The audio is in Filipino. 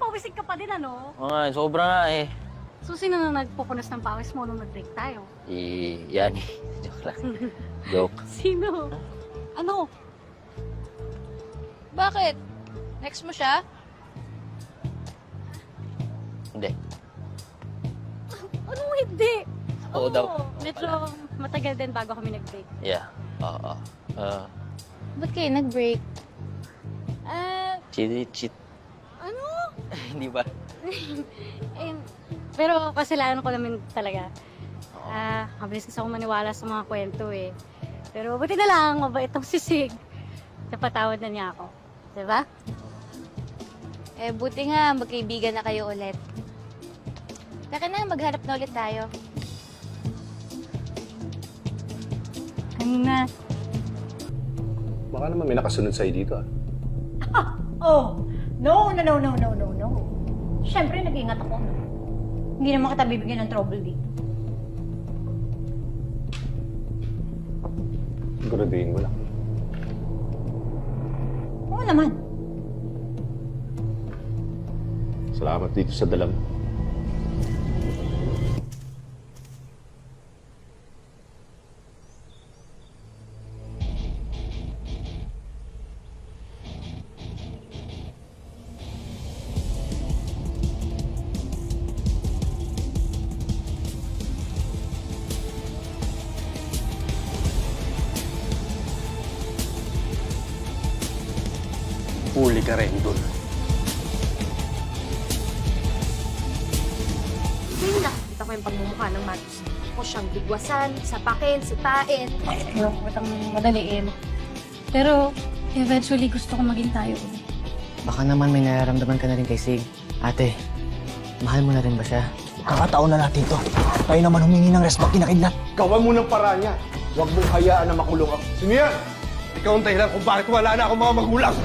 pawisig ka pa din, ano? Oo nga, sobra nga eh. So, sino na nagpupunas ng pawis mo nung nag-break tayo? Yan. Joke lang. Joke. Sino? Ano? Bakit? Next mo siya? Hindi. Anong hindi? Oo daw. Medyo matagal din bago kami nag-break. Yeah. Oo. Ba't kayo nag-break? Cheat. Ano? Hindi ba? Eh, pero kasalanan ko naman talaga. Mabilis kasi ako maniwala sa mga kwento eh. Pero buti na lang, mabait tong sisig. Napatawad na niya ako. Diba? Eh, buti nga, magkaibigan na kayo ulit. Tara na, maghanap na ulit tayo. Kanina. Baka naman may nakasunod sa'yo dito ah. Oh, no. Siyempre, nag-iingat ako. Hindi naman kita bibigyan ng trouble dito. Siguraduhin mo lang. Oo naman. Salamat dito sa dalam. Huli ka rin doon. Hindi nakikita ko yung pagmumukha ng Matos. Ako siyang bigwasan, sapakin, sitain. Ayoko kitang madaliin. Pero, eventually gusto ko maging tayo ulit. Baka naman may nararamdaman ka na rin kay Sig. Ate, mahal mo na rin ba siya? Kakataon na natin to. Tayo naman humingi ng respeto kina Kidlat. Gawan mo ng paraan niya. Huwag mong hayaan na makulong ako. Sino yan? Ikaw ang dahilan kung bakit wala na akong mga magulang.